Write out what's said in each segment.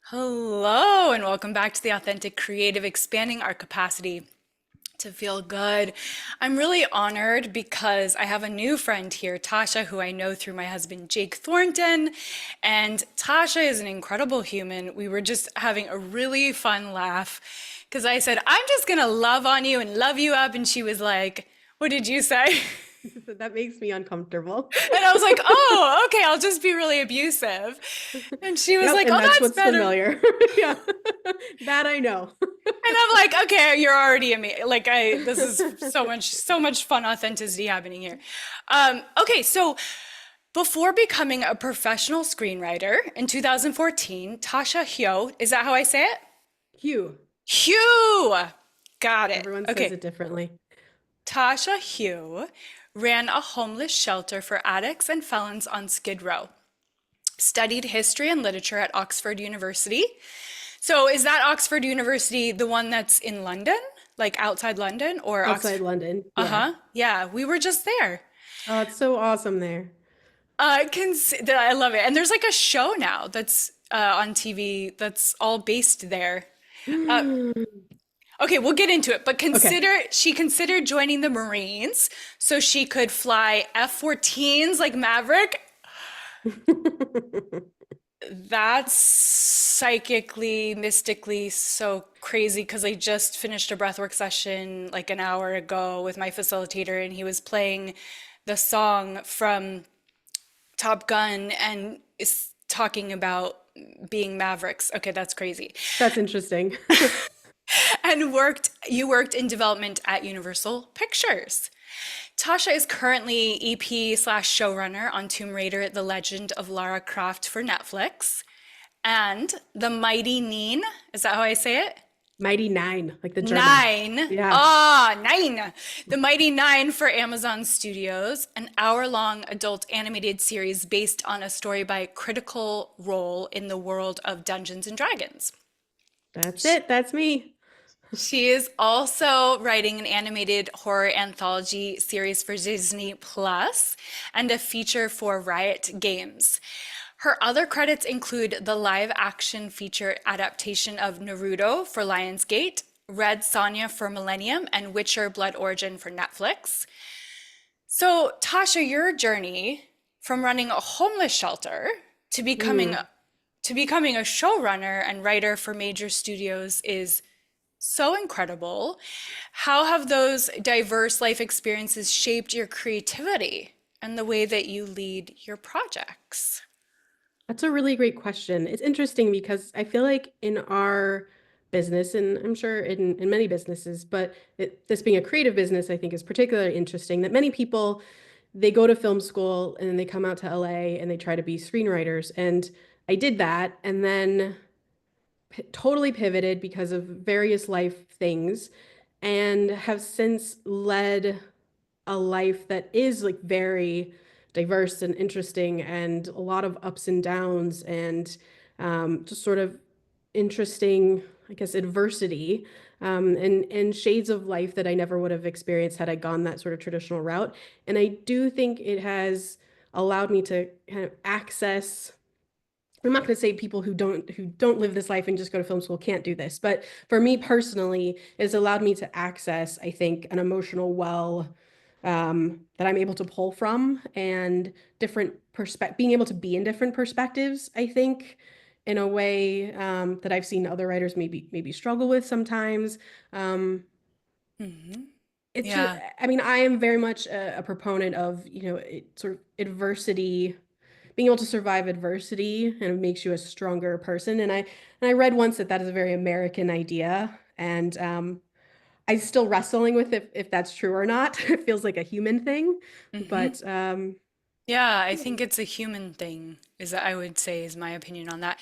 Hello, and welcome back to the Authentic Creative, expanding our capacity to feel good. I'm really honored because I have a new friend here, Tasha, who I know through my husband, Jake Thornton. And Tasha is an incredible human. We were just having a really fun laugh because I said, I'm just going to love on you and love you up. And she was like, what did you say? That makes me uncomfortable. And I was like, oh, okay, I'll just be really abusive. And she was Yep, like, and oh, that's that's what's better. familiar. Yeah. That I know. And I'm like, okay, you're already amazing. This is so much fun authenticity happening here. Okay, so before becoming a professional screenwriter in 2014, Tasha Huo, is that how I say it? Hugh. Hugh! Got it. Everyone says Okay. it differently. Tasha Huo ran a homeless shelter for addicts and felons on Skid Row, studied history and literature at Oxford University. So is that Oxford University the one that's in London, like outside London, or Outside Oxford? London. Yeah. Uh-huh. Yeah, we were just there. Oh, it's so awesome there. I love it. And there's like a show now that's on TV that's all based there. Uh, okay, we'll get into it, but Okay. she considered joining the Marines so she could fly F-14s like Maverick. That's psychically, mystically so crazy because I just finished a breathwork session like an hour ago with my facilitator, and he was playing the song from Top Gun and is talking about being Mavericks. Okay, that's crazy. That's interesting. And you worked in development at Universal Pictures. Tasha is currently EP slash showrunner on Tomb Raider: The Legend of Lara Croft for Netflix. And The Mighty Nine, is that how I say it? Mighty Nine, like the Germans. Nine. Yeah. Ah, nine. The Mighty Nine for Amazon Studios, an hour-long adult animated series based on a story by Critical Role in the world of Dungeons and Dragons. That's it. That's me. She is also writing an animated horror anthology series for Disney Plus and a feature for Riot Games. Her other credits include the live action feature adaptation of Naruto for Lionsgate, Red Sonja for Millennium, and Witcher Blood Origin for Netflix. So, Tasha, your journey from running a homeless shelter to becoming Mm. to becoming a showrunner and writer for major studios is so incredible. How have those diverse life experiences shaped your creativity and the way that you lead your projects? That's a really great question. It's interesting because I feel like in our business, and I'm sure in many businesses, but this being a creative business, I think is particularly interesting that many people they go to film school and then they come out to LA and they try to be screenwriters. And I did that and then totally pivoted because of various life things and have since led a life that is like very diverse and interesting and a lot of ups and downs and just sort of interesting, I guess, adversity and shades of life that I never would have experienced had I gone that sort of traditional route. And I do think it has allowed me to kind of access. I'm not going to say people who don't live this life and just go to film school can't do this, but for me personally, it's allowed me to access, I think, an emotional well that I'm able to pull from and being able to be in different perspectives, I think, in a way that I've seen other writers maybe struggle with sometimes. Um, Hmm. it's just, Yeah. I mean, I am very much a proponent of, sort of adversity, being able to survive adversity, and it makes you a stronger person. And I read once that that is a very American idea, and I'm still wrestling with if that's true or not. It feels like a human thing, Hmm. but Yeah, I think it's a human thing, I would say is my opinion on that.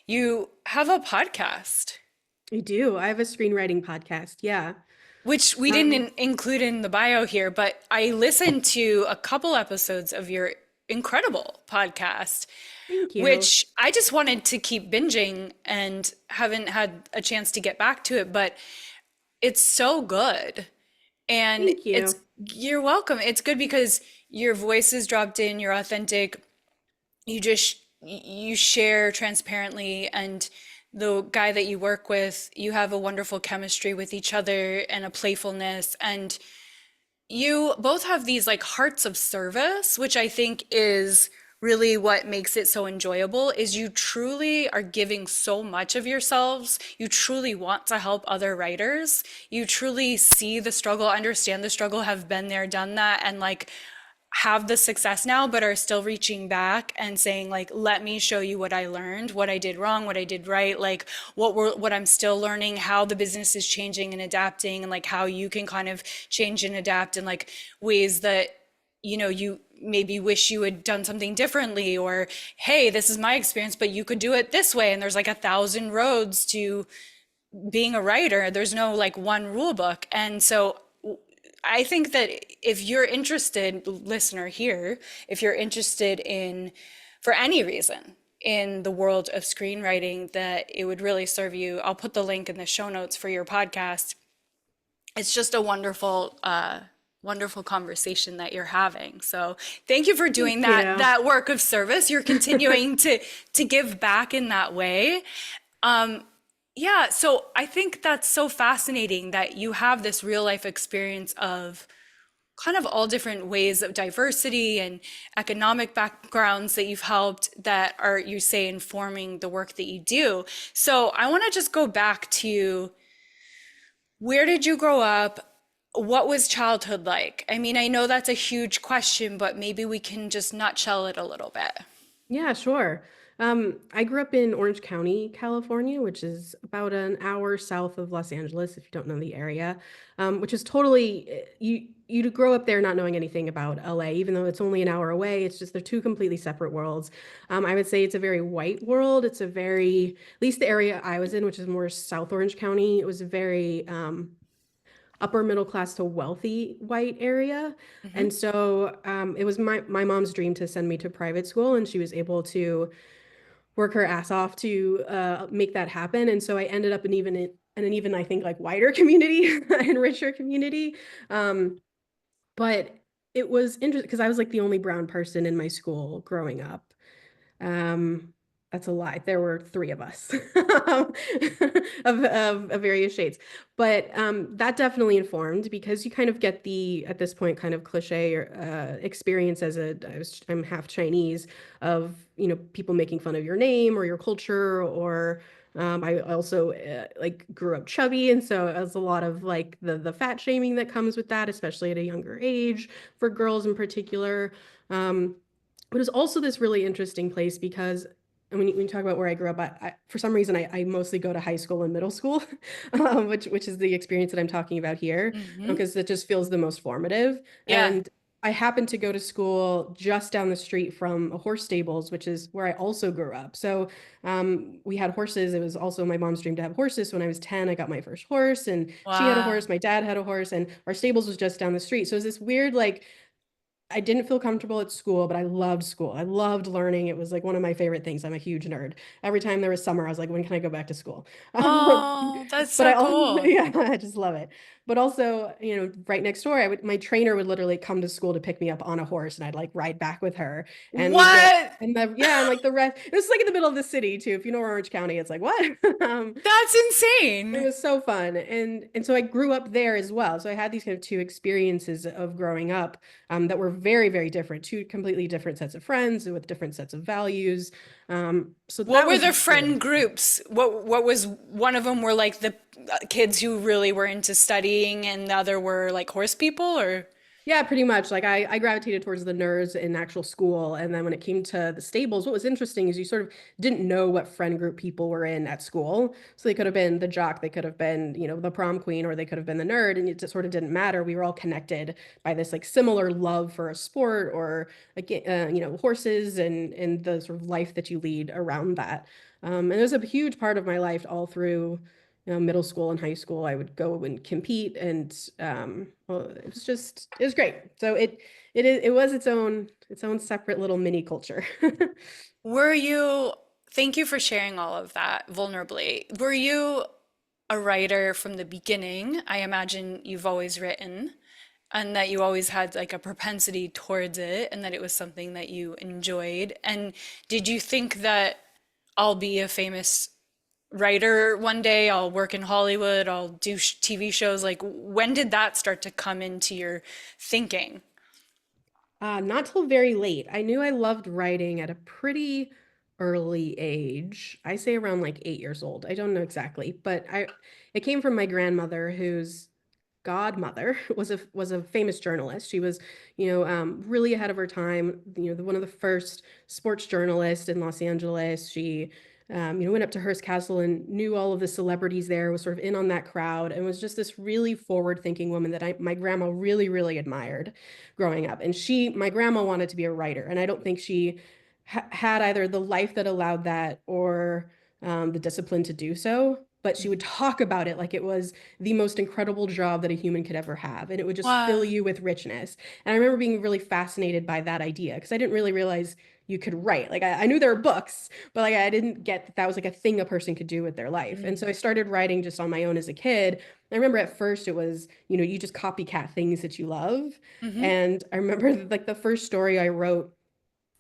You have a podcast, I do. I have a screenwriting podcast. Yeah. which we didn't Um, include in the bio here, but I listened to a couple episodes of your incredible podcast, Thank you. which I just wanted to keep binging and haven't had a chance to get back to it, but it's so good. And Thank you. you're welcome. It's good because your voice is dropped in, you're authentic, you share transparently, and the guy that you work with, you have a wonderful chemistry with each other and a playfulness, and you both have these like hearts of service, which I think is really what makes it so enjoyable is you truly are giving so much of yourselves. You truly want to help other writers. You truly see the struggle, understand the struggle, have been there, done that, and like have the success now, but are still reaching back and saying like, let me show you what I learned, what I did wrong, what I did right, like what I'm still learning, how the business is changing and adapting, and like how you can kind of change and adapt in like ways that you maybe wish you had done something differently, or hey, this is my experience, but you could do it this way, and there's like 1,000 roads to being a writer. There's no like one rule book. And so I think that if you're interested, listener here, if you're interested in, for any reason, in the world of screenwriting, that it would really serve you. I'll put the link in the show notes for your podcast. It's just a wonderful conversation that you're having. So thank you for Thank doing that you. that work of service. You're continuing to give back in that way. Yeah, so I think that's so fascinating that you have this real life experience of kind of all different ways of diversity and economic backgrounds that you've helped that are, you say, informing the work that you do. So I want to just go back to, where did you grow up? What was childhood like? I mean, I know that's a huge question, but maybe we can just nutshell it a little bit. Yeah, sure. I grew up in Orange County, California, which is about an hour south of Los Angeles, if you don't know the area, which is totally you grow up there not knowing anything about LA, even though it's only an hour away. It's just they're two completely separate worlds. I would say it's a very white world. It's a very, at least the area I was in, which is more South Orange County, it was a very upper middle class to wealthy white area. Hmm. And so it was my mom's dream to send me to private school, and she was able to work her ass off to make that happen. And so I ended up in an even I think like wider community and richer community. Um, but it was interesting because I was like the only brown person in my school growing up. Um, that's a lie. There were three of us of various shades. But that definitely informed because you kind of get the, at this point, kind of cliche experience as I'm half Chinese of, people making fun of your name or your culture or I also like grew up chubby, and so it was a lot of like the fat shaming that comes with that, especially at a younger age for girls in particular. Um, but it's also this really interesting place because and when you talk about where I grew up, for some reason I mostly go to high school and middle school, which is the experience that I'm talking about here, Hmm. because it just feels the most formative. Yeah. And I happened to go to school just down the street from a horse stables, which is where I also grew up. So we had horses. It was also my mom's dream to have horses. So when I was 10, I got my first horse, and she had a Wow. horse, my dad had a horse, and our stables was just down the street. So it was this weird, like, I didn't feel comfortable at school, but I loved school. I loved learning. It was like one of my favorite things. I'm a huge nerd. Every time there was summer, I was like, when can I go back to school? Oh, that's But so cool. yeah, I just love it. But also, right next door, my trainer would literally come to school to pick me up on a horse, and I'd like ride back with her, and we'd go, What? yeah, and like the rest, it was like in the middle of the city too. If you know Orange County, it's like what? That's It insane. was so fun. And so I grew up there as well. So I had these kind of two experiences of growing up that were very, very different, two completely different sets of friends with different sets of values. So What that were was the really friend interesting. groups? What was one of them were like the kids who really were into studying and the other were like horse people, or? Yeah, pretty much. Like I gravitated towards the nerds in actual school. And then when it came to the stables, what was interesting is you sort of didn't know what friend group people were in at school. So they could have been the jock, they could have been, the prom queen, or they could have been the nerd. And it just sort of didn't matter. We were all connected by this like similar love for a sport or, horses and the sort of life that you lead around that. And it was a huge part of my life all through middle school and high school. I would go and compete, and well, it was great. So it was its own separate little mini culture. Were you, thank you for sharing all of that vulnerably. Were you a writer from the beginning? I imagine you've always written and that you always had like a propensity towards it and that it was something that you enjoyed. And did you think that I'll be a famous writer one day, I'll work in Hollywood, I'll do TV shows. Like, when did that start to come into your thinking? Not till very late. I knew I loved writing at a pretty early age. I say around like 8 years old. I don't know exactly, but it came from my grandmother, whose godmother was a famous journalist. She was, really ahead of her time. One of the first sports journalists in Los Angeles. She, went up to Hearst Castle and knew all of the celebrities there. Was sort of in on that crowd, and was just this really forward-thinking woman that my grandma really, really admired growing up. And my grandma wanted to be a writer, and I don't think she had either the life that allowed that or the discipline to do so. But she would talk about it like it was the most incredible job that a human could ever have. And it would just fill Wow. you with richness. And I remember being really fascinated by that idea because I didn't really realize you could write. Like I knew there were books, but like I didn't get that that was like a thing a person could do with their life. And so I started writing just on my own as a kid. I remember at first it was, you just copycat things that you love. Mm-hmm. And I remember like the first story I wrote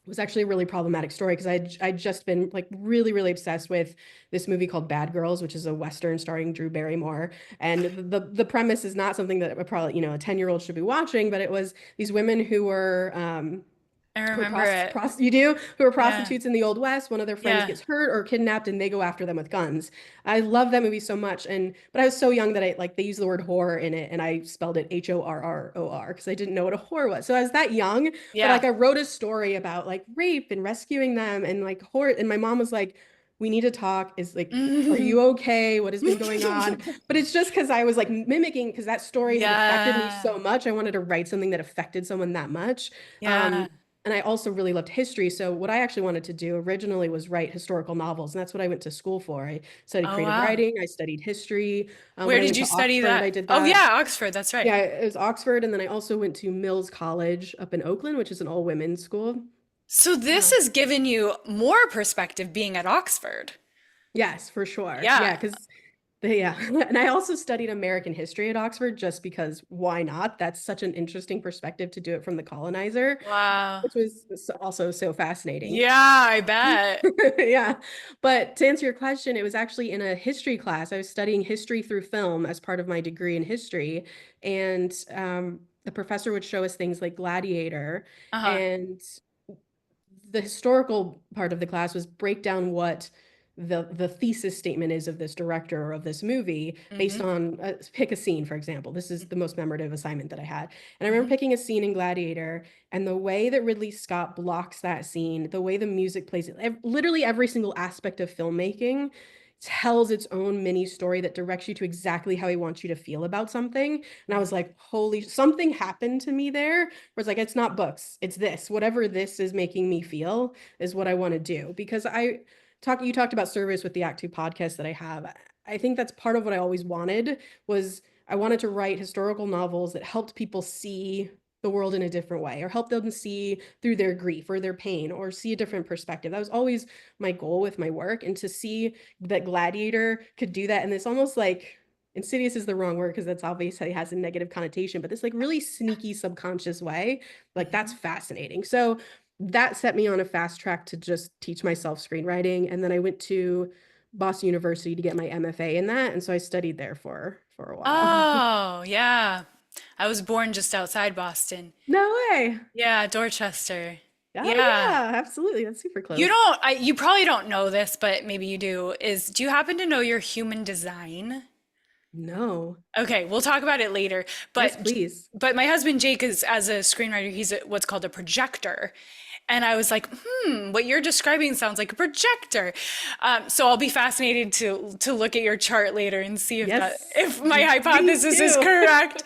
was actually a really problematic story because I'd just been like really, really obsessed with this movie called Bad Girls, which is a Western starring Drew Barrymore. And the premise is not something that probably, a 10-year-old should be watching, but it was these women I who are remember it. you do who are Yeah. prostitutes in the old west. One of their friends Yeah. gets hurt or kidnapped and they go after them with guns. I love that movie so much. But I was so young that I like they use the word horror in it and I spelled it HORROR because I didn't know what a horror was. So I was that young, but Yeah. like I wrote a story about like rape and rescuing them and like horror, and my mom was like, we need to talk. Is like, are you okay? What has been going on? But it's just because I was like mimicking because that story had affected me Yeah. so much. I wanted to write something that affected someone that much. Yeah. Um, and I also really loved history. So what I actually wanted to do originally was write historical novels, and that's what I went to school for. I studied Oh, creative wow. writing. I studied history. When Where I did went you to study Oxford, I that? did Oh, that. yeah, Oxford. That's right. Yeah, it was Oxford, and then I also went to Mills College up in Oakland, which is an all-women's school. So this Um, has given you more perspective being at Oxford. yes, for sure. Yeah. Yeah, because yeah, and I also studied American history at Oxford just because why not? That's such an interesting perspective to do it from the colonizer, Wow. which was also so fascinating. Yeah, I bet. Yeah. But to answer your question, it was actually in a history class. I was studying history through film as part of my degree in history. And the professor would show us things like Gladiator. Uh-huh. And the historical part of the class was break down what the thesis statement is of this director or of this movie based Mm-hmm. on pick a scene, for example. This is the most memorative assignment that I had. And I remember Mm-hmm. picking a scene in Gladiator and the way that Ridley Scott blocks that scene, the way the music plays, literally every single aspect of filmmaking tells its own mini story that directs you to exactly how he wants you to feel about something. And I was like, holy, something happened to me there. Where it's like, it's not books, it's this. Whatever this is making me feel is what I want to do. Because you talked about service with the Act Two podcast that I have. I think that's part of what I always wanted was I wanted to write historical novels that helped people see the world in a different way or help them see through their grief or their pain or see a different perspective. That was always my goal with my work. And to see that Gladiator could do that in this almost like insidious is the wrong word because that's obviously has a negative connotation, but this like really sneaky subconscious way, like that's Mm-hmm. fascinating. So that set me on a fast track to just teach myself screenwriting. And then I went to Boston University to get my MFA in that. And so I studied there for a while. Oh, yeah. I was born just outside Boston. No way. Yeah, Dorchester. Oh Yeah. yeah, absolutely. That's super You close. don't, you probably don't know this, but maybe you do, do you happen to know your human design? No. Okay, we'll talk about it later. Yes, But please. but my husband Jake is as a screenwriter, what's called a projector. And I was like, what you're describing sounds like a projector. So I'll be fascinated to look at your chart later and see Yes, if my me hypothesis is too. correct.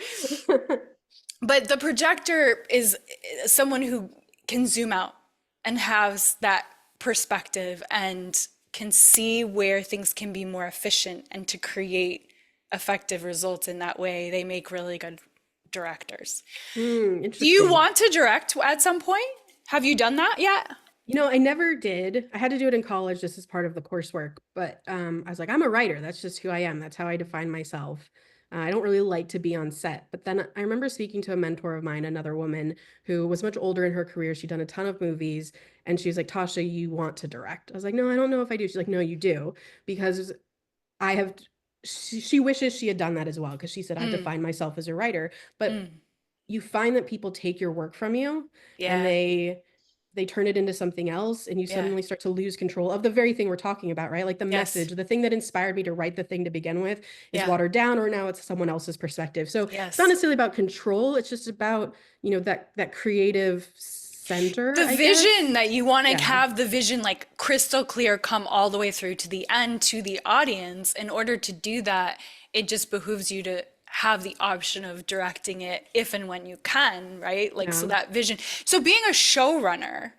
But the projector is someone who can zoom out and has that perspective and can see where things can be more efficient and to create effective results in that way. They make really good directors. Do you Interesting. want to direct at some point? Have you done that yet? I never did. I had to do it in college just as part of the coursework, but I was like, I'm a writer. That's just who I am. That's how I define myself. I don't really like to be on set. But then I remember speaking to a mentor of mine, another woman who was much older in her career. She'd done a ton of movies, and she's like, Tasha, you want to direct? I was like, no, I don't know if I do. She's like, no, you do, because I have she wishes she had done that as well because she said I Mm, define myself as a writer, but mm, you find that people take your work from you and yeah, they turn it into something else and you yeah, suddenly start to lose control of the very thing we're talking about, right? Like the yes, message, the thing that inspired me to write the thing to begin with is yeah, watered down or now it's someone else's perspective. So it's not yes. necessarily about control, it's just about, that creative center, The I vision guess. that you want to Yeah. have the vision like crystal clear come all the way through to the end to the audience. In order to do that, it just behooves you to have the option of directing it if and when you can, right? Like so Yeah. that vision. So being a showrunner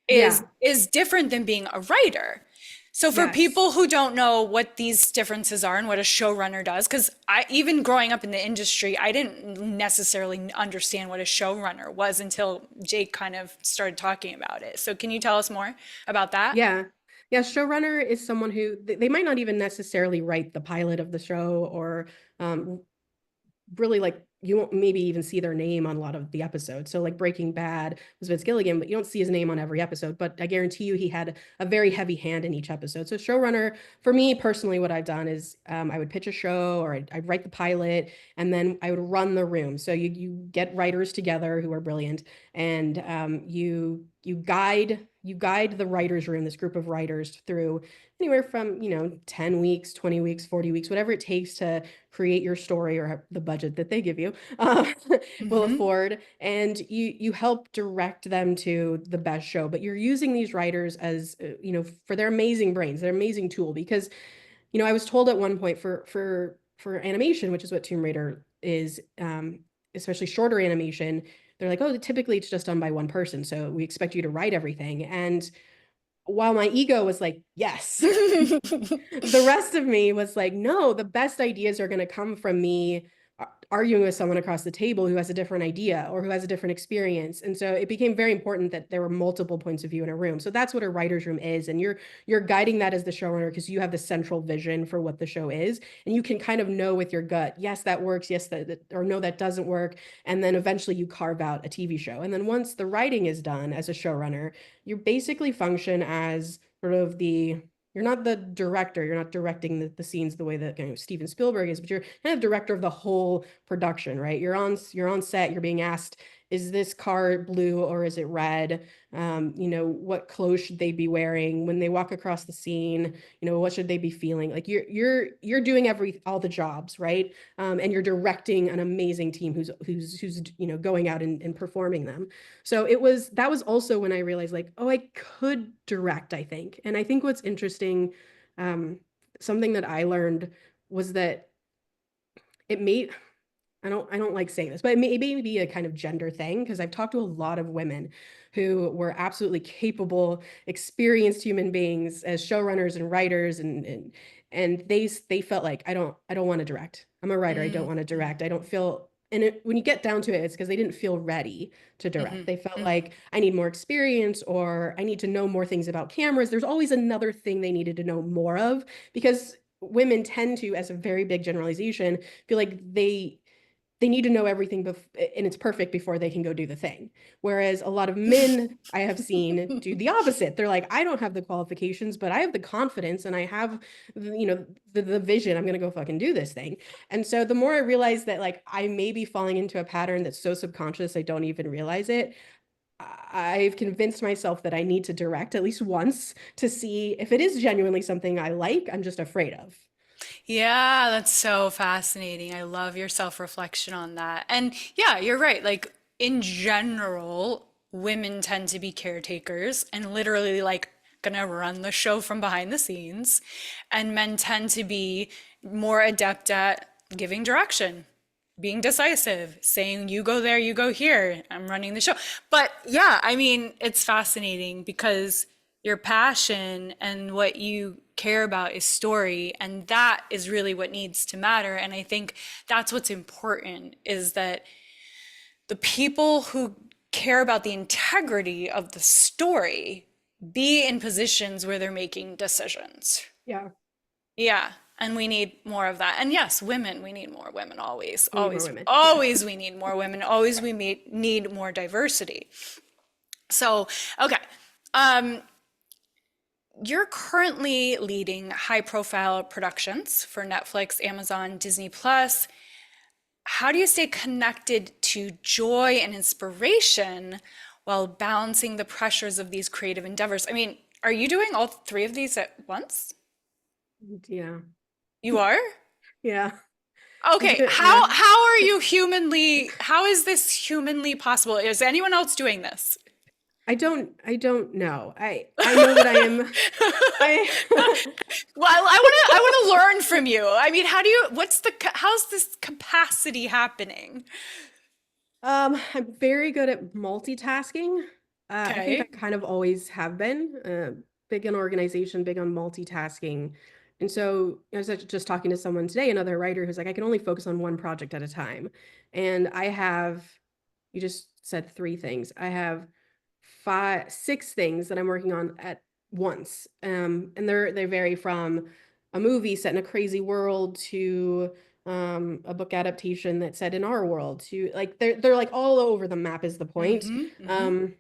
Yeah. is different than being a writer. So for Yes. people who don't know what these differences are and what a showrunner does, because I even growing up in the industry, I didn't necessarily understand what a showrunner was until Jake kind of started talking about it. So can you tell us more about that? Yeah. Yeah, showrunner is someone who they might not even necessarily write the pilot of the show or really like you won't maybe even see their name on a lot of the episodes. So like Breaking Bad was Vince Gilligan, but you don't see his name on every episode. But I guarantee you he had a very heavy hand in each episode. So showrunner, for me personally, what I've done is I would pitch a show or I'd write the pilot and then I would run the room. So you get writers together who are brilliant and you guide the writers room, this group of writers through anywhere from 10 weeks, 20 weeks, 40 weeks, whatever it takes to create your story or the budget that they give you will Mm-hmm. afford, and you help direct them to the best show. But you're using these writers as for their amazing brains, their amazing tool. Because I was told at one point for animation, which is what Tomb Raider is, especially shorter animation, they're like, oh, typically it's just done by one person, so we expect you to write everything. And while my ego was like, yes, the rest of me was like, no, the best ideas are going to come from me arguing with someone across the table who has a different idea or who has a different experience. And so it became very important that there were multiple points of view in a room. So that's what a writer's room is. And you're guiding that as the showrunner because you have the central vision for what the show is. And you can kind of know with your gut, yes, that works, yes, or no, that doesn't work. And then eventually you carve out a TV show. And then once the writing is done as a showrunner, you basically function as sort of you're not the director, you're not directing the scenes the way that Steven Spielberg is, but you're kind of director of the whole production, right? You're on set, you're being asked, is this car blue or is it red? What clothes should they be wearing when they walk across the scene? What should they be feeling? Like you're doing all the jobs, right? And you're directing an amazing team who's going out and performing them. So that was also when I realized like, oh, I could direct, I think. And I think what's interesting, um, something that I learned was that it made I don't like saying this, but it may be a kind of gender thing because I've talked to a lot of women who were absolutely capable, experienced human beings as showrunners and writers, and they felt like I don't want to direct. I'm a writer. I don't want to Mm-hmm. direct. I don't feel. And when you get down to it, it's because they didn't feel ready to direct. They felt Mm-hmm. like I need more experience or I need to know more things about cameras. There's always another thing they needed to know more of because women tend to, as a very big generalization, feel like they need to know everything and it's perfect before they can go do the thing. Whereas a lot of men I have seen do the opposite. They're like, I don't have the qualifications, but I have the confidence and I have, the vision. I'm going to go fucking do this thing. And so the more I realize that like I may be falling into a pattern that's so subconscious, I don't even realize it. I've convinced myself that I need to direct at least once to see if it is genuinely something I like, I'm just afraid of. Yeah, that's so fascinating. I love your self-reflection on that. And yeah, you're right. Like in general, women tend to be caretakers and literally like gonna run the show from behind the scenes. And men tend to be more adept at giving direction, being decisive, saying, you go there, you go here, I'm running the show. But yeah, I mean, it's fascinating because your passion and what you care about is story, and that is really what needs to matter. And I think that's what's important is that the people who care about the integrity of the story be in positions where they're making decisions. Yeah, Yeah, and we need more of that. And yes, women, we need more women always. we need more Always, women. Yeah. always we need more women. Always we need more diversity. So, okay. Um, you're currently leading high profile productions for Netflix, Amazon, Disney Plus. How do you stay connected to joy and inspiration while balancing the pressures of these creative endeavors? I mean, are you doing all three of these at once? Yeah. You are? Yeah. Okay, Yeah. how are you humanly, how is this humanly possible? Is anyone else doing this? I don't know. I know that I am I Well, I want to learn from you. I mean, how do you, how's this capacity happening? I'm very good at multitasking. I think I Okay. kind of always have been big on organization, big on multitasking. And so I was just talking to someone today, another writer who's like, I can only focus on one project at a time. And I have, you just said three things. I have five, six things that I'm working on at once. And they vary from a movie set in a crazy world to a book adaptation that's set in our world to like they're like all over the map is the point. Mm-hmm, mm-hmm. Um,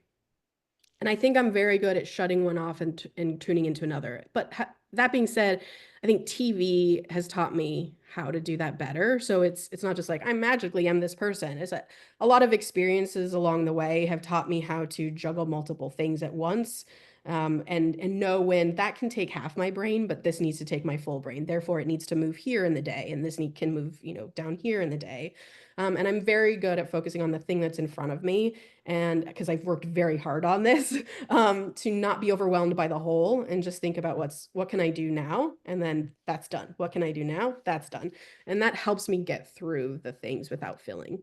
and I think I'm very good at shutting one off and tuning into another. But that being said, I think TV has taught me how to do that better. So it's not just like I'm magically am this person. It's a lot of experiences along the way have taught me how to juggle multiple things at once. And know when that can take half my brain, but this needs to take my full brain. Therefore, it needs to move here in the day, and this need can move, down here in the day. And I'm very good at focusing on the thing that's in front of me and because I've worked very hard on this, to not be overwhelmed by the whole and just think about what can I do now, and then that's done. What can I do now? That's done, and that helps me get through the things without feeling.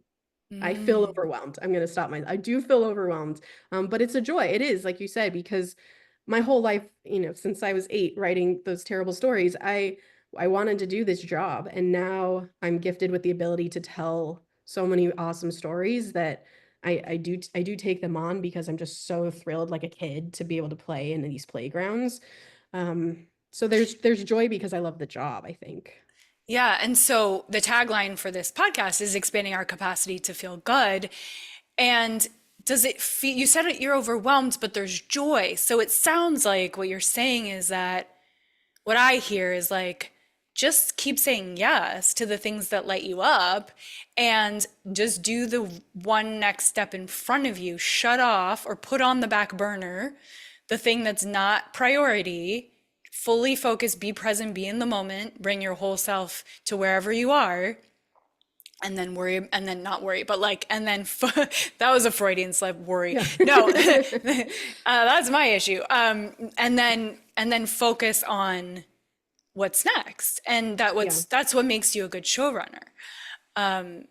I feel Mm. overwhelmed. I'm going to stop I do feel overwhelmed. But it's a joy. It is, like you said, because my whole life, since I was 8 writing those terrible stories, I wanted to do this job. And now I'm gifted with the ability to tell so many awesome stories that I do take them on because I'm just so thrilled like a kid to be able to play in these playgrounds. So there's joy because I love the job, I think. Yeah, and so the tagline for this podcast is expanding our capacity to feel good. And does it feel, you said it, you're overwhelmed, but there's joy. So it sounds like what you're saying is that what I hear is like, just keep saying yes to the things that light you up and just do the one next step in front of you. Shut off or put on the back burner the thing that's not priority. Fully focus, be present, be in the moment, bring your whole self to wherever you are, and then worry, and then not worry, but like, and then that was a Freudian slip, worry. Yeah. No, that's my issue. And then focus on what's next, and Yeah. that's what makes you a good showrunner.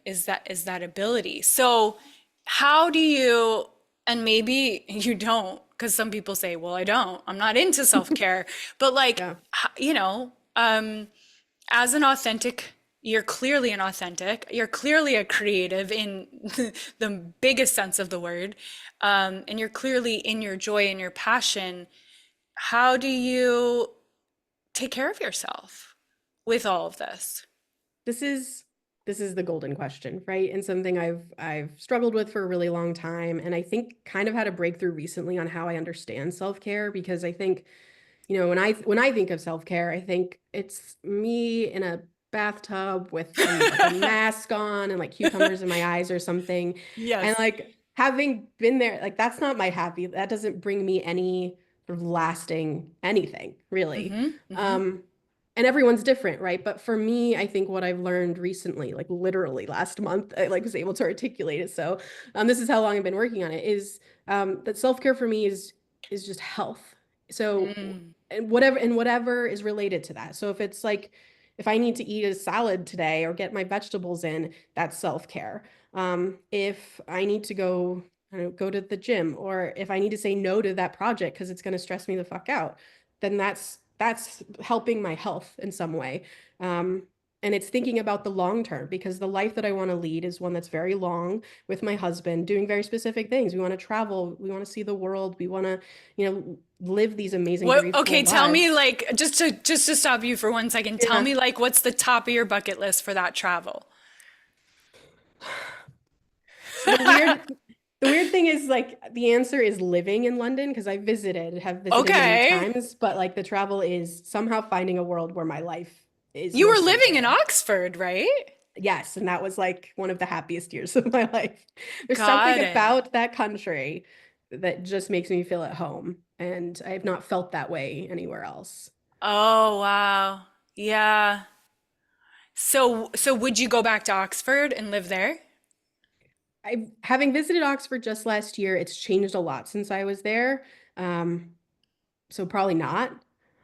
Is that ability. So how do you, and maybe you don't, because some people say, well, I'm not into self-care, but like, Yeah. as an authentic, you're clearly a creative in the biggest sense of the word, and you're clearly in your joy and your passion. How do you take care of yourself with all of this? This is this is the golden question, right? And something I've struggled with for a really long time, and I think kind of had a breakthrough recently on how I understand self-care because I think, when I think of self-care, I think it's me in a bathtub with like a mask on and like cucumbers in my eyes or something. And Yes. like having been there, like that's not my happy. That doesn't bring me any sort of lasting anything, really. Mm-hmm. Mm-hmm. Um, and everyone's different, right? But for me, I think what I've learned recently, like literally last month, I like was able to articulate it. So, this is how long I've been working on it, is that self-care for me is just health. So Mm. and whatever is related to that. So if it's like if I need to eat a salad today or get my vegetables in, that's self-care. If I need to go, I don't know, go to the gym, or if I need to say no to that project because it's going to stress me the fuck out, then that's helping my health in some way. Um, and it's thinking about the long term because the life that I want to lead is one that's very long with my husband, doing very specific things. We want to travel, we want to see the world, we want to, live these amazing, What, very okay, full tell me, lives. like, just to stop you for 1 second, tell Yeah. me, like, what's the top of your bucket list for that travel? So the weird The weird thing is like the answer is living in London because have visited many Okay. times, but like the travel is somehow finding a world where my life is You were mostly living in there. Oxford, right? Yes, and that was like one of the happiest years of my life. There's something Got it. about that country that just makes me feel at home, and I have not felt that way anywhere else. Oh, wow. Yeah. So would you go back to Oxford and live there? Having visited Oxford just last year, it's changed a lot since I was there. Um, so probably not.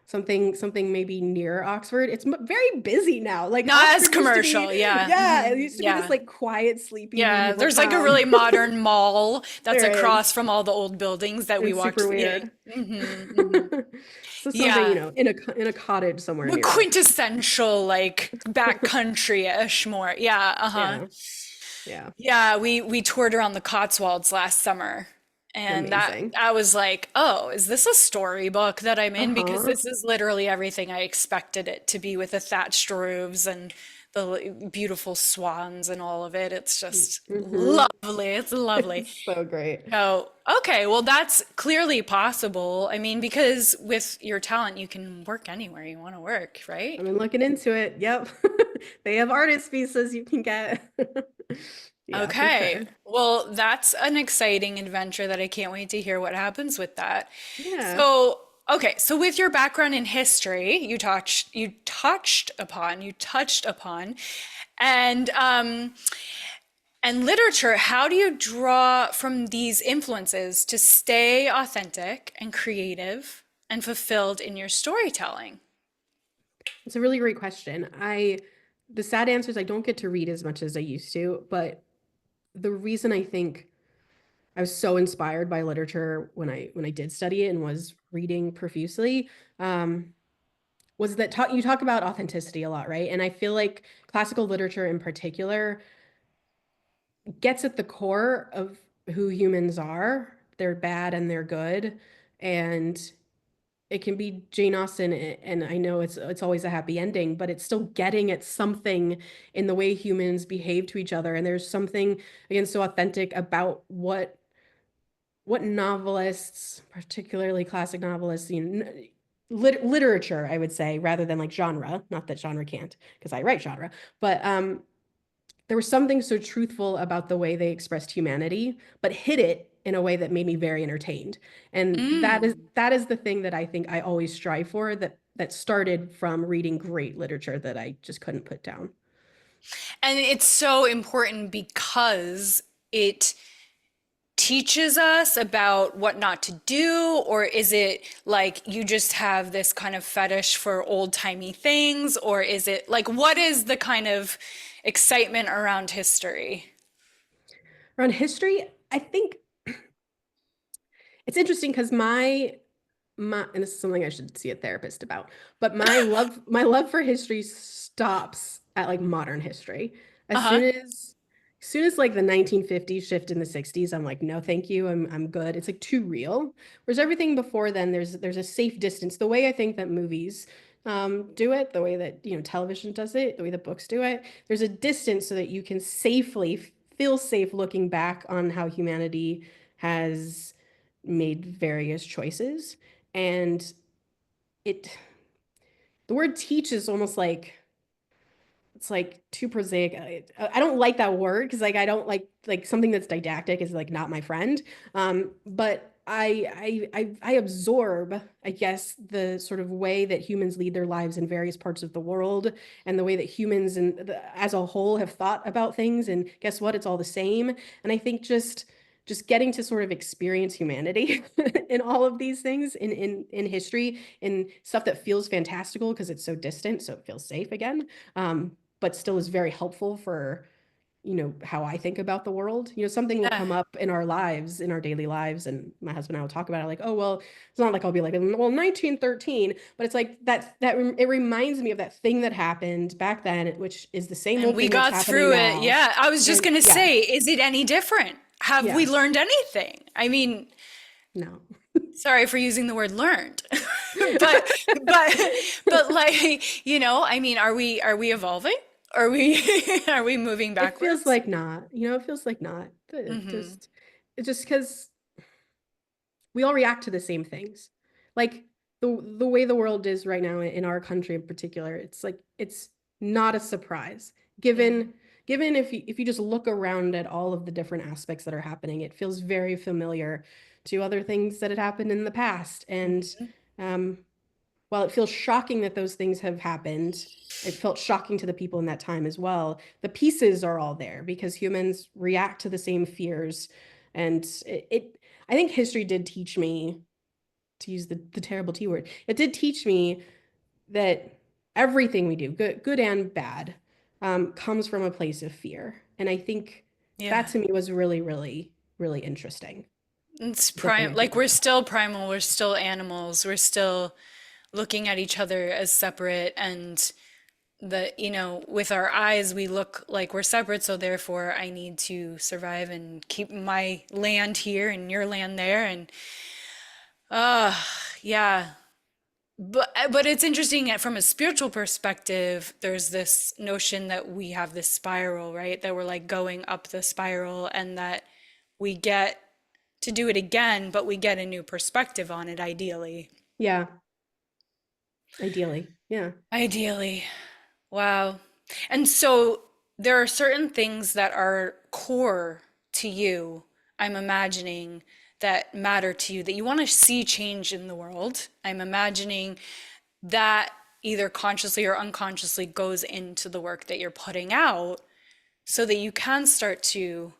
Something maybe near Oxford. It's very busy now. Like Not as Oxford used to be, commercial. Yeah. yeah, it used to be this Yeah. like quiet, sleepy, Yeah. medieval There's like a town. really modern mall that's There across is. from all the old buildings that we It's walked. super Yeah. weird. Hmm. So something, Yeah. in a cottage somewhere But near there. quintessential, like backcountry-ish more. Yeah. Uh-huh. Yeah. Yeah. Yeah, we toured around the Cotswolds last summer. And that Amazing. I was like, "Oh, is this a storybook that I'm in? Because Uh-huh. this is literally everything I expected it to be with the thatched roofs and the beautiful swans and all of it. It's just Hmm. lovely. It's lovely." It's so great. So, okay, well, that's clearly possible. I mean, because with your talent, you can work anywhere you want to work, right? I've been looking into it. Yep. They have artist visas you can get. Yeah, for Okay. sure. Well, that's an exciting adventure that I can't wait to hear what happens with that. Yeah. So, okay, so with your background in history, you touched upon, and literature, how do you draw from these influences to stay authentic and creative and fulfilled in your storytelling? It's a really great question. The sad answer is I don't get to read as much as I used to, but the reason I think I was so inspired by literature when I did study it and was reading profusely, um, was that you talk about authenticity a lot, right? And I feel like classical literature in particular gets at the core of who humans are. They're bad and they're good, and it can be Jane Austen, and I know it's always a happy ending, but it's still getting at something in the way humans behave to each other. And there's something again so authentic about what novelists, particularly classic novelists, literature, I would say, rather than like genre. Not that genre can't, because I write genre, but there was something so truthful about the way they expressed humanity, but hid it in a way that made me very entertained. And Mm. that is the thing that I think I always strive for, that started from reading great literature that I just couldn't put down. And it's so important because it teaches us about what not to do, or is it like you just have this kind of fetish for old-timey things, or is it like what is the kind of excitement around history? Around history, I think it's interesting because my and this is something I should see a therapist about, but my love for history stops at like modern history. As Uh-huh. soon as like the 1950s shift in the 60s, I'm like, no, thank you. I'm good. It's like too real. Whereas everything before then, there's a safe distance. The way I think that movies do it, the way that television does it, the way that books do it, there's a distance so that you can safely feel safe looking back on how humanity has made various choices. And it the word teach is almost like it's like too prosaic. I don't like that word because like I don't like something that's didactic is like not my friend. But I absorb, I guess, the sort of way that humans lead their lives in various parts of the world and the way that humans as a whole have thought about things. And guess what? It's all the same. And I think just getting to sort of experience humanity in all of these things in history, in stuff that feels fantastical because it's so distant, so it feels safe again, but still is very helpful for how I think about the world. Something will Yeah. come up in our lives, in our daily lives, and my husband and I will talk about it like, oh well, it's not like I'll be like, well, 1913, but it's like it reminds me of that thing that happened back then, which is the same And old we thing that's got happening through it. now. Yeah. I was just And gonna yeah, say, is it any different? Have we yeah, learned anything? I mean, no. sorry for using the word learned. But but but like, I mean, are we evolving? Are we are we moving It feels backwards? like not, it feels like not. Hmm. Just, just because we all react to the same things. Like the way the world is right now in our country in particular, it's like it's not a surprise. Mm, Given if you just look around at all of the different aspects that are happening, it feels very familiar to other things that had happened in the past. And mhm. um, while it feels shocking that those things have happened, it felt shocking to the people in that time as well. The pieces are all there because humans react to the same fears. And I think history did teach me, to use the terrible T word, it did teach me that everything we do, good and bad, comes from a place of fear. And I think Yeah. that to me was really, really, really interesting. It's The thing prime, I like came we're across. still primal, we're still animals, we're still looking at each other as separate and with our eyes we look like we're separate, so therefore I need to survive and keep my land here and your land there and uh yeah. But it's interesting from a spiritual perspective, there's this notion that we have this spiral, right? That we're like going up the spiral and that we get to do it again, but we get a new perspective on it, ideally. Yeah, ideally. Yeah. Ideally. Wow. And so there are certain things that are core to you, I'm imagining, that matter to you, that you want to see change in the world. I'm imagining that either consciously or unconsciously goes into the work that you're putting out so that you can start to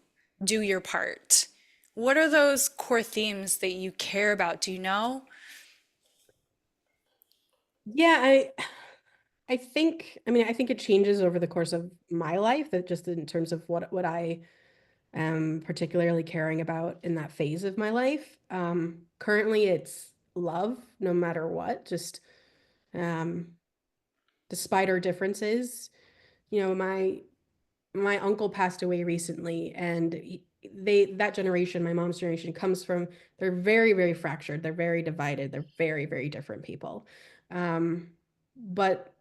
do your part. What are those core themes that you care about? Do you know? Yeah, I think it changes over the course of my life, that just in terms of what I am particularly caring about in that phase of my life. Currently it's love, no matter what, just um, despite our differences. You know, my uncle passed away recently, and that generation, my mom's generation, comes from, they're very, very fractured, they're very divided, they're very, very different people. But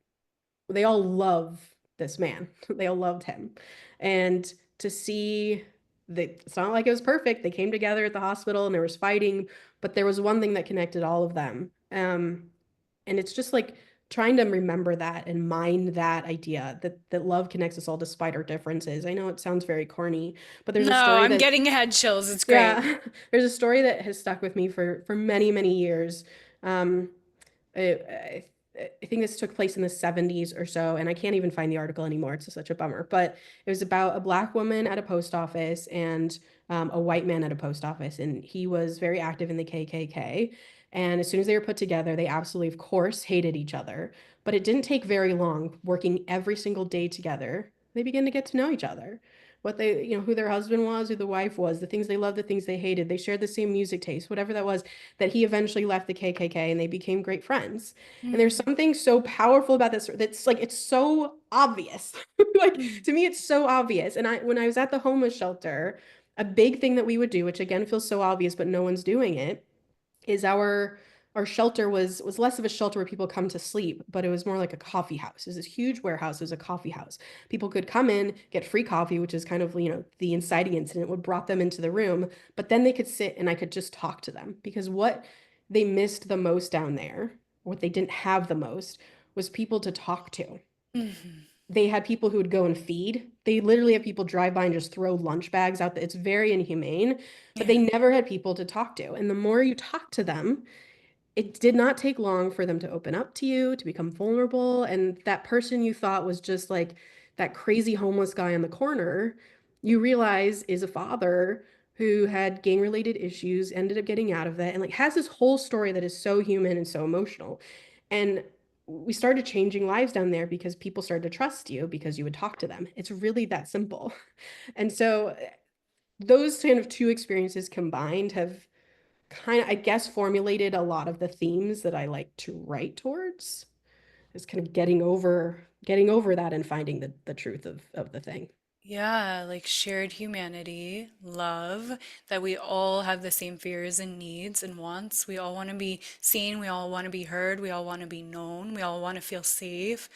they all love this man. They all loved him. And to see that, it's not like it was perfect. They came together at the hospital and there was fighting, but there was one thing that connected all of them. And it's just like trying to remember that and mine that idea that love connects us all despite our differences. I know it sounds very corny, but there's a No, story I'm that, getting head chills. It's great. yeah, there's a story that has stuck with me for many, many years. Um, I, I think this took place in the 70s or so, and I can't even find the article anymore. It's such a bummer. But it was about a black woman at a post office and a white man at a post office, and he was very active in the KKK. And as soon as they were put together, they absolutely, of course, hated each other. But it didn't take very long, working every single day together. They began to get to know each other. What they, who their husband was, who the wife was, the things they loved, the things they hated. They shared the same music taste, whatever that was, that he eventually left the KKK and they became great friends. And there's Mm, something so powerful about this that's like it's so obvious. Like mm, to me, it's so obvious. And when I was at the homeless shelter, a big thing that we would do, which again feels so obvious, but no one's doing it, is our shelter was less of a shelter where people come to sleep, but it was more like a coffee house. It was this huge warehouse. It was a coffee house. People could come in, get free coffee, which is kind of, the inciting incident would brought them into the room, but then they could sit and I could just talk to them because what they missed the most down there, what they didn't have the most, was people to talk to. mhm. They had people who would go and feed. They literally have people drive by and just throw lunch bags out. It's very inhumane, but they Yeah. never had people to talk to. And the more you talk to them, it did not take long for them to open up to you, to become vulnerable. And that person you thought was just like that crazy homeless guy on the corner, you realize is a father who had gang related issues, ended up getting out of that, and like has this whole story that is so human and so emotional. And we started changing lives down there because people started to trust you because you would talk to them. It's really that simple. And so those kind of two experiences combined have kind of, I guess, formulated a lot of the themes that I like to write towards. Is kind of getting over that and finding the truth of the thing. Yeah, like shared humanity, love, that we all have the same fears and needs and wants. We all want to be seen, we all want to be heard, we all want to be known, we all want to feel safe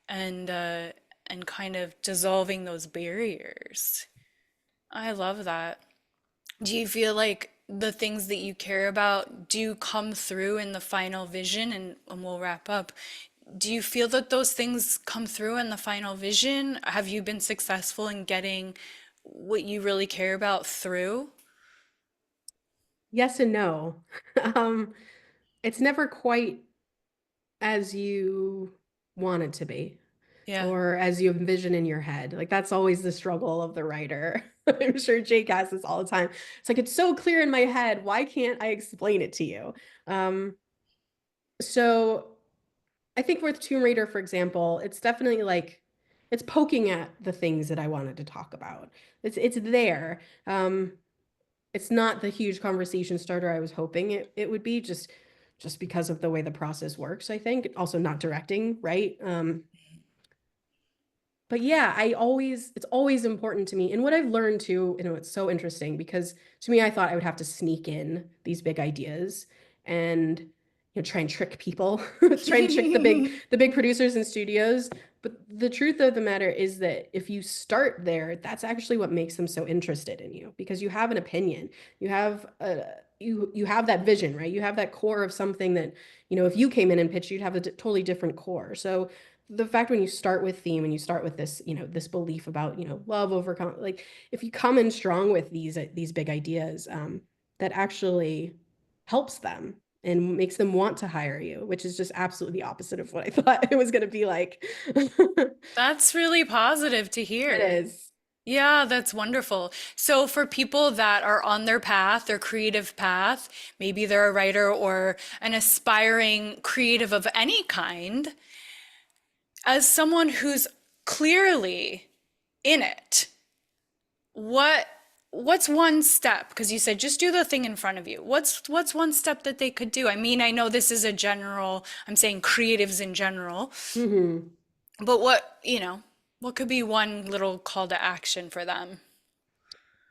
and and kind of dissolving those barriers. I love that. Do you feel like the things that you care about do come through in the final vision? And we'll wrap up. Do you feel that those things come through in the final vision? Have you been successful in getting what you really care about through? Yes and no. Um, it's never quite as you want it to be Yeah. or as you envision in your head. Like that's always the struggle of the writer. I'm sure Jake has this all the time. It's like it's so clear in my head. Why can't I explain it to you? Um, so I think with Tomb Raider, for example, it's definitely like it's poking at the things that I wanted to talk about. It's there. It's not the huge conversation starter I was hoping it would be, just because of the way the process works, I think. Also not directing, right? But yeah, it's always important to me. And what I've learned too, it's so interesting because to me, I thought I would have to sneak in these big ideas and try and trick people, try and trick the big producers and studios. But the truth of the matter is that if you start there, that's actually what makes them so interested in you because you have an opinion. You have you have that vision, right? You have that core of something that, if you came in and pitched, you'd have a totally different core. So the fact when you start with theme and you start with this, this belief about, love overcome, like if you come in strong with these big ideas, that actually helps them and makes them want to hire you, which is just absolutely the opposite of what I thought it was going to be like. That's really positive to It hear. is. Yeah, that's wonderful. So, for people that are on their path, their creative path, maybe they're a writer or an aspiring creative of any kind, as someone who's clearly in it, what what's one step? Because you said just do the thing in front of you. What's one step that they could do? I mean, I know this is a general, I'm saying creatives in general, Hmm. but what could be one little call to action for them?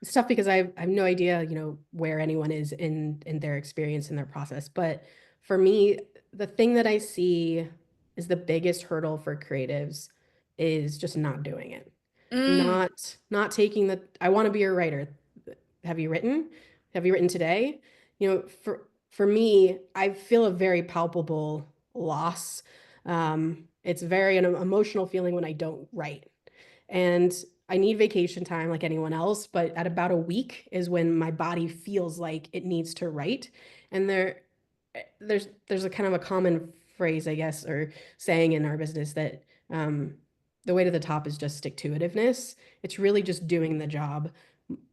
It's tough because I have no idea, where anyone is in their experience in their process. But for me, the thing that I see is the biggest hurdle for creatives is just not doing it. Mm, Not taking the I want to be a writer. Have you written? Have you written today? For me, I feel a very palpable loss. It's very an emotional feeling when I don't write. And I need vacation time like anyone else, but at about a week is when my body feels like it needs to write. And there's a kind of a common phrase, I guess, or saying in our business that the way to the top is just stick to itiveness. It's really just doing the job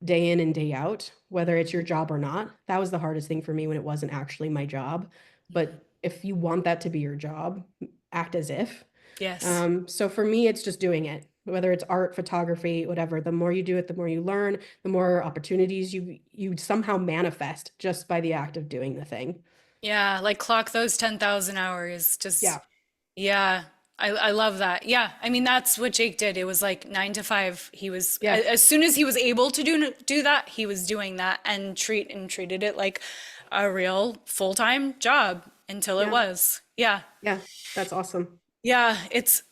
day in and day out, whether it's your job or not. That was the hardest thing for me when it wasn't actually my job. But if you want that to be your job, act as if. yes. So for me, it's just doing it, whether it's art, photography, whatever. The more you do it, the more you learn, the more opportunities you somehow manifest just by the act of doing the thing. Yeah, like clock those 10,000 hours. Just, Yeah, yeah, I love that. Yeah, I mean, that's what Jake did. It was like 9 to 5. He was, yeah, as soon as he was able to do that, he was doing that and treated it like a real full-time job until it yeah, was. Yeah. yeah. That's awesome. Yeah, it's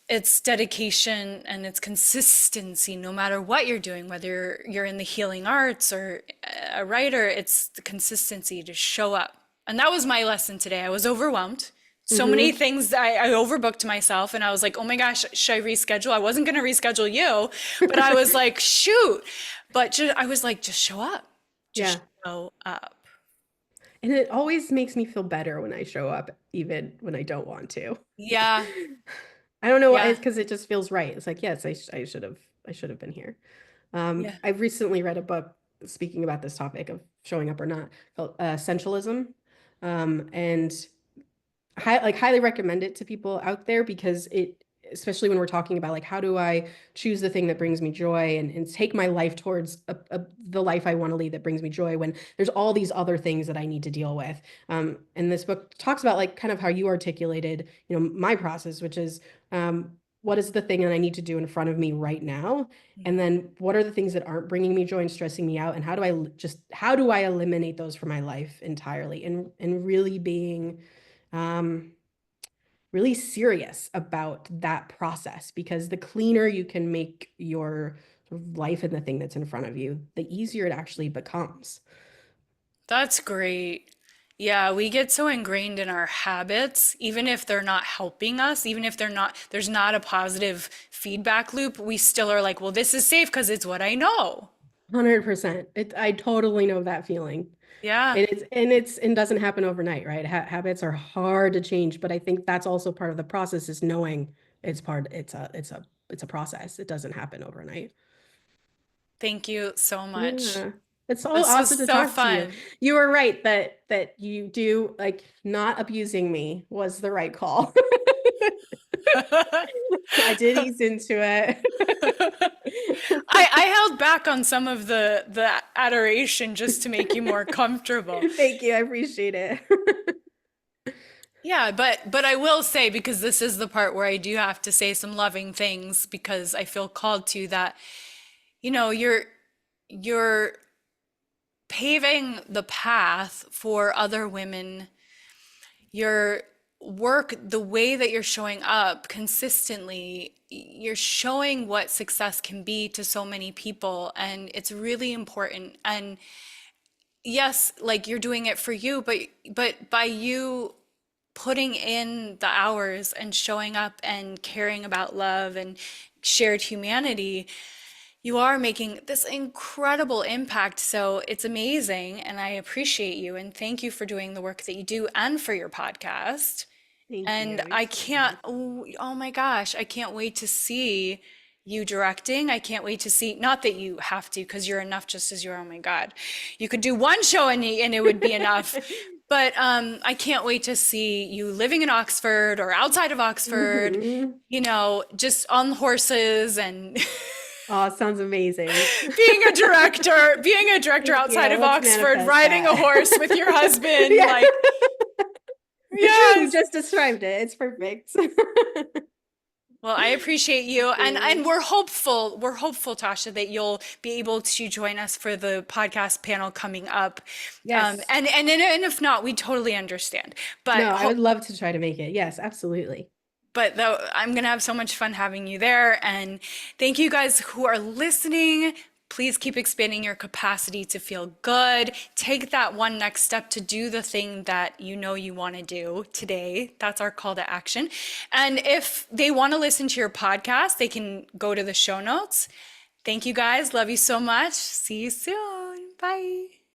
dedication and it's consistency no matter what you're doing, whether you're in the healing arts or a writer, it's the consistency to show up. And that was my lesson today. I was overwhelmed. So many Hmm. things I overbooked myself and I was like, oh my gosh, should I reschedule? I wasn't going to reschedule you, but I was like, shoot. But I was like, just show up. Just Yeah. show up. And it always makes me feel better when I show up, even when I don't want to. Yeah. I don't know, Yeah. it's because it just feels right. It's like, yes, I should have been here. Yeah. I've recently read a book speaking about this topic of showing up or not, called Essentialism. And highly recommend it to people out there because especially when we're talking about like how do I choose the thing that brings me joy and take my life towards the life I want to lead that brings me joy when there's all these other things that I need to deal with. And this book talks about like kind of how you articulated, my process, which is what is the thing that I need to do in front of me right now? And then what are the things that aren't bringing me joy and stressing me out? And how do I eliminate those from my life entirely and really being um, really serious about that process because the cleaner you can make your life and the thing that's in front of you, the easier it actually becomes. That's great. Yeah, we get so ingrained in our habits, even if they're not helping us, even if there's not a positive feedback loop, we still are like, well, this is safe because it's what I know. 100%. I totally know that feeling. Yeah. And doesn't happen overnight, right? Habits are hard to change, but I think that's also part of the process is knowing it's a process. It doesn't happen overnight. Thank you so much. Yeah. It's so This awesome was to so talk to you. fun. You were right that you do like not abusing me was the right call. I did ease into it. I held back on some of the adoration just to make you more comfortable. Thank you. I appreciate it. Yeah, but I will say, because this is the part where I do have to say some loving things because I feel called to that, you're paving the path for other women. Your work, the way that you're showing up consistently, you're showing what success can be to so many people, and it's really important. And yes, like you're doing it for you, but by you putting in the hours and showing up and caring about love and shared humanity, you are making this incredible impact. So it's amazing. And I appreciate you. And thank you for doing the work that you do and for your podcast. Thank you. And You're I so can't, kind. oh my gosh, I can't wait to see you directing. I can't wait to see, not that you have to, because you're enough just as you are. Oh my God. You could do one show and it would be enough. But I can't wait to see you living in Oxford or outside of Oxford, Mhm. just on horses and Oh, it sounds amazing. being a director Thank outside you. of Let's Oxford, manifest riding a that. horse with your husband, Yeah. like, You yes. just described it. It's perfect. Well, I appreciate Thank you, and you. we're hopeful. We're hopeful, Tasha, that you'll be able to join us for the podcast panel coming up. Yes. And if not, we totally understand. But No, I would love to try to make it. Yes, absolutely. but though I'm gonna have so much fun having you there. And thank you guys who are listening. Please keep expanding your capacity to feel good. Take that one next step to do the thing that you know you want to do today. That's our call to action. And if they want to listen to your podcast, they can go to the show notes. Thank you guys. Love you so much. See you soon. Bye.